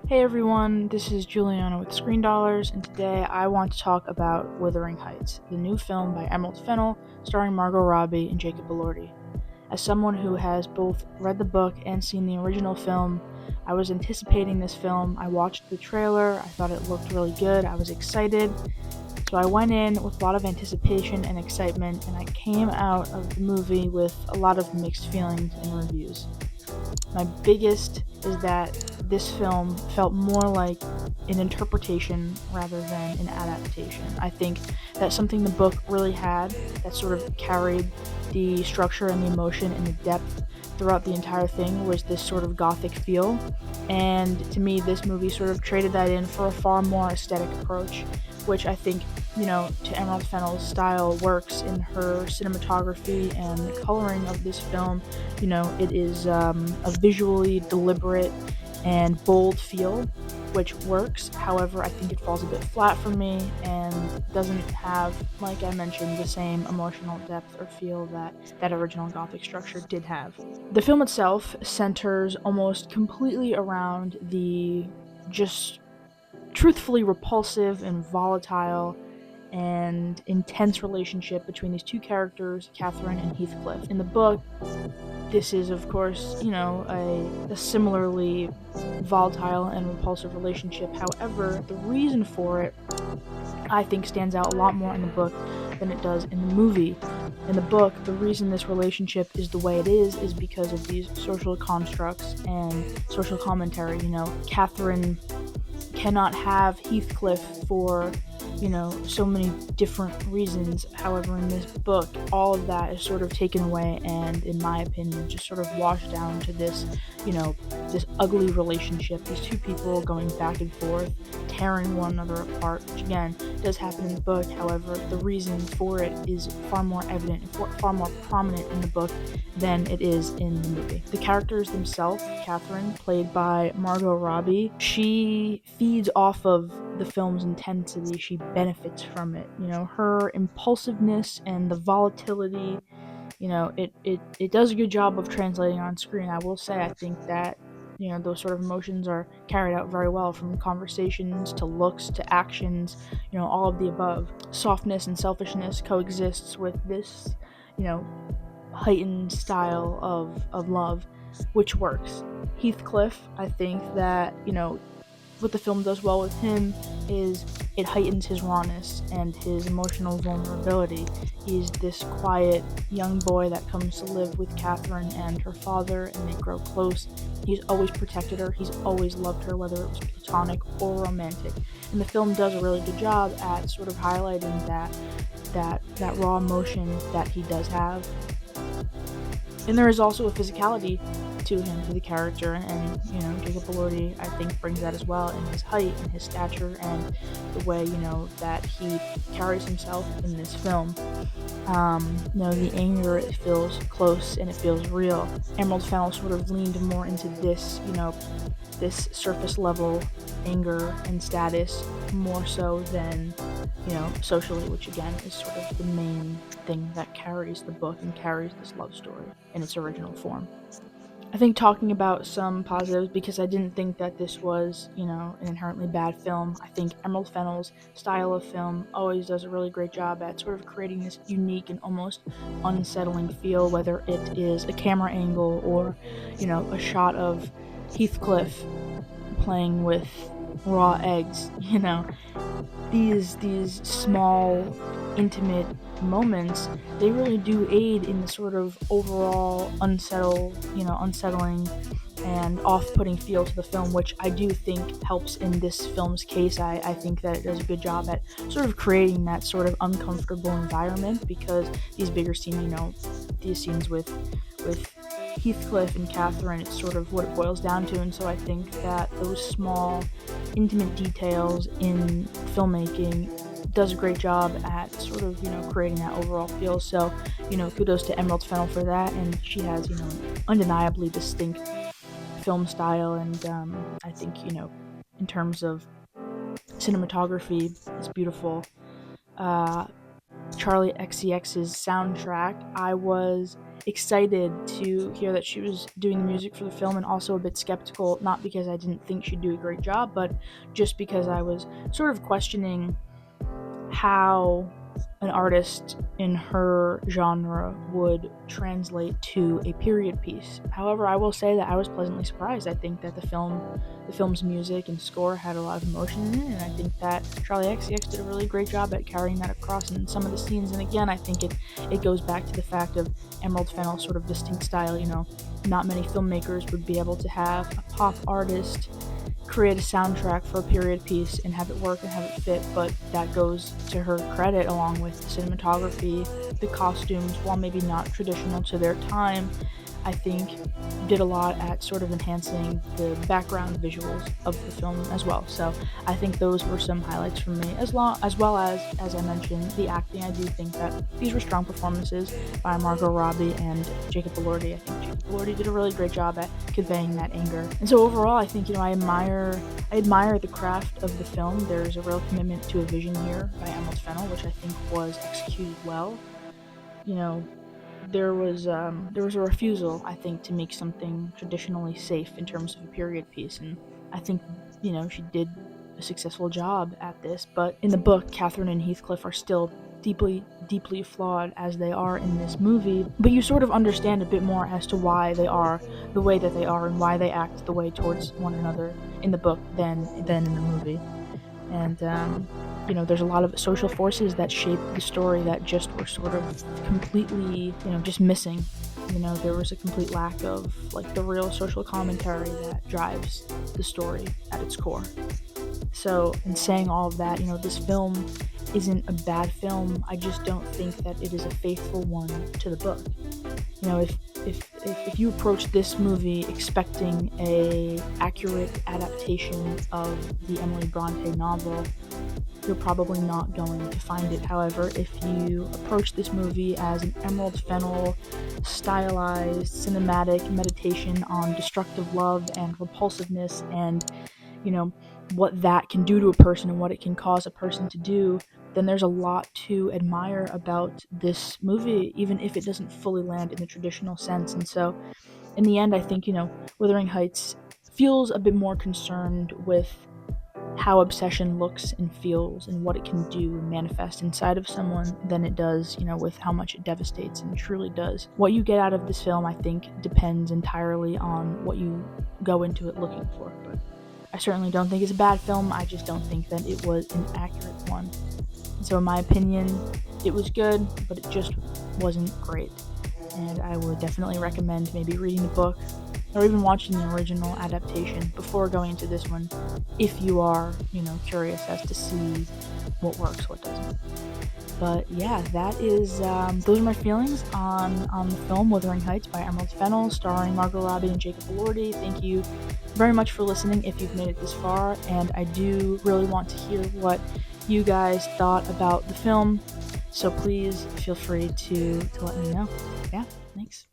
Hey everyone, this is Julianna with Screendollars, and today I want to talk about Wuthering Heights, the new film by Emerald Fennell, starring Margot Robbie and Jacob Elordi. As someone who has both read the book and seen the original film, I was anticipating this film. I watched the trailer, I thought it looked really good, I was excited, so I went in with a lot of anticipation and excitement, and I came out of the movie with a lot of mixed feelings and reviews. My biggest is that this film felt more like an interpretation rather than an adaptation. I think that's something the book really had that sort of carried the structure and the emotion and the depth throughout the entire thing was this sort of Gothic feel. And to me, this movie sort of traded that in for a far more aesthetic approach, which I think, to Emerald Fennell's style works in her cinematography and the coloring of this film. It is a visually deliberate and bold feel, which works. However, I think it falls a bit flat for me and doesn't have, like I mentioned, the same emotional depth or feel that original Gothic structure did have. The film itself centers almost completely around the just truthfully repulsive and volatile and intense relationship between these two characters, Catherine and Heathcliff. In the book, this is, of course, a similarly volatile and repulsive relationship. However, the reason for it, I think, stands out a lot more in the book than it does in the movie. In the book, the reason this relationship is the way it is because of these social constructs and social commentary. Catherine cannot have Heathcliff for so many different reasons. However, in this book, all of that is sort of taken away and, in my opinion, just sort of washed down to this, this ugly relationship. These two people going back and forth, tearing one another apart, which again does happen in the book. However, the reason for it is far more evident and far more prominent in the book than it is in the movie. The characters themselves, Catherine, played by Margot Robbie, she feeds off of the film's intensity. She benefits from it. Her impulsiveness and the volatility, it does a good job of translating on screen. I will say, I think that those sort of emotions are carried out very well, from conversations to looks to actions, all of the above. Softness and selfishness coexists with this, heightened style of love, which works. Heathcliff, I think that, what the film does well with him is it heightens his rawness and his emotional vulnerability. He's this quiet young boy that comes to live with Catherine and her father, and they grow close. He's always protected her, he's always loved her, whether it was platonic or romantic. And the film does a really good job at sort of highlighting that raw emotion that he does have. And there is also a physicality to him, to the character, and Jacob Elordi, I think, brings that as well in his height and his stature and the way that he carries himself in this film. The anger, it feels close and it feels real. Emerald Fennell sort of leaned more into this, this surface level anger and status more so than socially, which again is sort of the main thing that carries the book and carries this love story in its original form. I think talking about some positives, because I didn't think that this was, an inherently bad film. I think Emerald Fennell's style of film always does a really great job at sort of creating this unique and almost unsettling feel, whether it is a camera angle or, a shot of Heathcliff playing with raw eggs. These small, intimate moments, they really do aid in the sort of overall unsettling and off-putting feel to the film, which I do think helps in this film's case. I think that it does a good job at sort of creating that sort of uncomfortable environment, because these bigger scenes, these scenes with Heathcliff and Catherine, it's sort of what it boils down to. And so I think that those small, intimate details in filmmaking does a great job at sort of, creating that overall feel. So, kudos to Emerald Fennell for that. And she has, an undeniably distinct film style. And I think, in terms of cinematography, it's beautiful. Charlie XCX's soundtrack, I was excited to hear that she was doing the music for the film, and also a bit skeptical, not because I didn't think she'd do a great job, but just because I was sort of questioning how an artist in her genre would translate to a period piece. However, I will say that I was pleasantly surprised. I think that the film's music and score had a lot of emotion in it, and I think that Charlie XCX did a really great job at carrying that across in some of the scenes. And again, I think it goes back to the fact of Emerald Fennell's sort of distinct style. Not many filmmakers would be able to have a pop artist create a soundtrack for a period piece and have it work and have it fit, but that goes to her credit, along with the cinematography, the costumes, while maybe not traditional to their time, I think did a lot at sort of enhancing the background visuals of the film as well. So I think those were some highlights for me, as well as I mentioned, the acting. I do think that these were strong performances by Margot Robbie and Jacob Elordi. I think Jacob Elordi did a really great job at conveying that anger. And so overall, I think, I admire the craft of the film. There's a real commitment to a vision here by Emerald Fennell, which I think was executed well. There was a refusal, I think, to make something traditionally safe in terms of a period piece, and I think, she did a successful job at this. But in the book, Catherine and Heathcliff are still deeply, deeply flawed as they are in this movie, but you sort of understand a bit more as to why they are the way that they are and why they act the way towards one another in the book than in the movie. And there's a lot of social forces that shape the story that just were sort of completely, just missing. There was a complete lack of, the real social commentary that drives the story at its core. So, in saying all of that, this film isn't a bad film. I just don't think that it is a faithful one to the book. If you approach this movie expecting a accurate adaptation of the Emily Brontë novel, you're probably not going to find it. However, if you approach this movie as an Emerald Fennell stylized cinematic meditation on destructive love and repulsiveness and, what that can do to a person and what it can cause a person to do, then there's a lot to admire about this movie, even if it doesn't fully land in the traditional sense. And so, in the end, I think, Wuthering Heights feels a bit more concerned with how obsession looks and feels and what it can do and manifest inside of someone than it does, with how much it devastates and truly does. What you get out of this film, I think, depends entirely on what you go into it looking for. But I certainly don't think it's a bad film. I just don't think that it was an accurate one. So in my opinion, it was good, but it just wasn't great. And I would definitely recommend maybe reading the book or even watching the original adaptation before going into this one, if you are, curious as to see what works, what doesn't. But yeah, that is, those are my feelings on the film Wuthering Heights by Emerald Fennell, starring Margot Robbie and Jacob Elordi. Thank you very much for listening if you've made it this far, and I do really want to hear what you guys thought about the film, so please feel free to let me know. Yeah, thanks.